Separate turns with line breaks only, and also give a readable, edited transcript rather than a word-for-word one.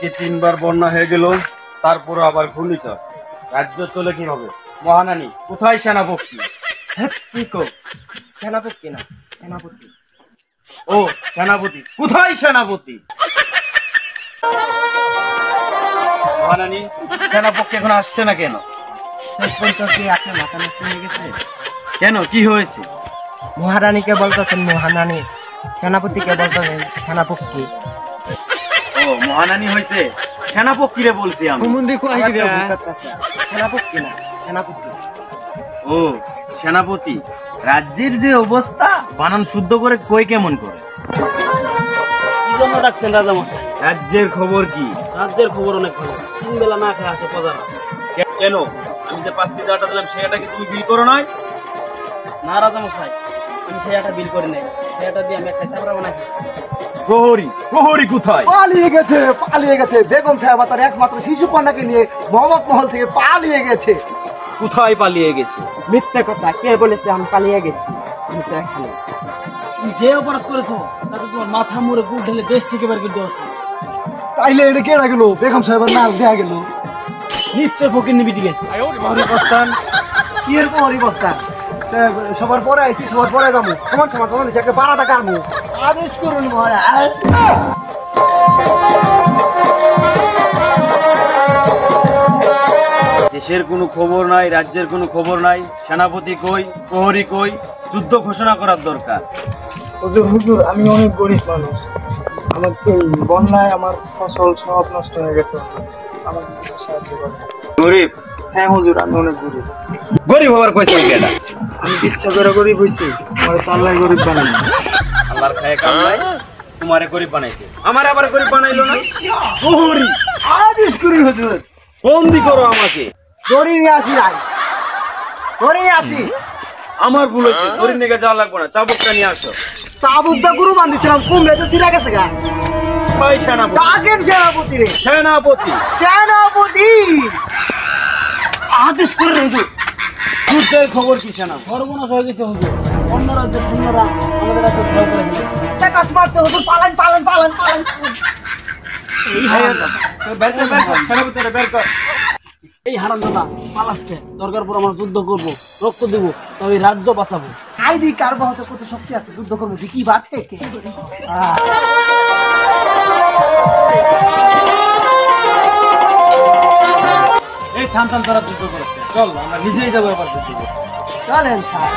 এদিকে 3 বার বন্যা হয়ে গেল, তারপর আবার ঘূর্ণিঝড়। রাজ্য চলে কিভাবে? মহানানী কোথায় সেনাপতি?
কি কো? সেনাপতি না, সেনাপতি।
ও সেনাপতি, কোথায় সেনাপতি? মহানানী সেনাপতি এখন আসছে না কেন?
শেষ পর্যন্ত কি আপনার মাথা নষ্ট হয়ে গেছে?
কেন, কি হয়েছে?
মহারানীকে বলতেছেন মহারানী, সেনাপতিকে বলতেছেন সেনাপতি।
ও মহানানী হয়েছে, সেনাপতি রে বলছি আমি।
সেনাপতি না, সেনাপতি।
ও সেনাপতি। রাজ্যের যে অবস্থা, বানান শুদ্ধ করে কই কেমন করে?
কি জন্য ডাকছেন রাজামশাই?
রাজ্যের খবর কি?
রাজ্যের খবর অনেক ভালো। 3 বেলা না খেয়ে আছে প্রজারা।
কেন, আমি যে 5 কেজি আটা দিলাম সেটা কি তুমি বিল করো নাই?
না রাজামশাই, আমি সেই আটা বিল করি নাই। সেই আটা দিয়ে আমি একটা চামড়া বানাইছি।
প্রহরী, প্রহরী কোথায়?
পালিয়ে গেছে, পালিয়ে গেছে। বেগম সাহেব তার একমাত্র শিশু কন্যাকে নিয়ে মোহাম্মদ মহল থেকে পালিয়ে গেছে।
কোথায় পালিয়ে গেছে?
মিথ্যা কথা, কে বলেছে আমি পালিয়ে গেছি? আমি তো এখানে। তুমি যে অপরাধ করেছো তাতে তোমার মাথা মুড়ে গুড় ঢেলে দেশ থেকে বের করে দেওয়া উচিত।
তাইলে এটা কে গেল? বেগম সাহেবের নাক দেয়া গেল।
নিশ্চয় ফকির নিবিটি গেছে।
হরিবস্তান, কি এরকম হরিবস্তান? সবার পরে আইছি, সবার পরে যাবো। সমান সমান সমান একটা 12 টাকা আনবো। আদেশ করুন মহারাজ।
দেশের কোনো খবর নাই, রাজ্যের কোনো খবর নাই। সেনাপতি কই, প্রহরী কই? যুদ্ধ ঘোষণা করার দরকার।
হুজুর হুজুর, আমি অনেক গরিব মানুষ। আমার বন্যায় আমার ফসল সব নষ্ট হয়ে গেছে। আমাকে কিছু সাহায্য করুন।
গরিব?
হ্যাঁ হুজুর, আমি অনেক গরিব।
গরিব হবার কইছে কেডা?
আমি ইচ্ছা করে গরিব হয়েছি, আমার তো আল্লাহ গরিব বানাই।
আল্লাহর খায় কামলাই তোমারে গরিব বানাইছে, আমার আবার গরিব বানাইলো না? প্রহরী
আদেশ করুন হুজুর।
বন্দি করো আমাকে।
ধরে নিয়ে আসি নাই, ধরে নিয়ে আসি।
আমার ভুল হয়েছে, শরীর নিয়ে যাওয়া লাগবে না, চাবুকটা নিয়ে আসো।
চাবুকটা গুরু বান্ধিছিলাম, কুমড়ে তো চিরা গেছে গা।
ভাই সেনাপতি,
কাকের সেনাপতি রে?
সেনাপতি,
সেনাপতি আদেশ করে হুজুর।
যুদ্ধের খবর কি সেনাপতি?
সর্বনাশ হয়ে গেছে হুজুর। অন্য রাজ্যের সৈন্যরা আমাদের রাজ্য ঘেরাও করে ফেলেছে।
টাকাস মারছে হুজুর, পালান পালান পালান পালান।
সেনাপতি বের কর।
এই হারামজাদা পালাসকে দরকার পর আমরা যুদ্ধ করব, রক্ত দেব, তবে রাজ্য বাঁচাবো।
আইদি কার বাহাতে কত শক্তি আছে, যুদ্ধ করবো কি বাতে কে?
এই থাম থাম, তারা যুদ্ধ করেছে, চল আমরা নিজেই যাবো এবার যুদ্ধ করতে।
চলেন স্যার।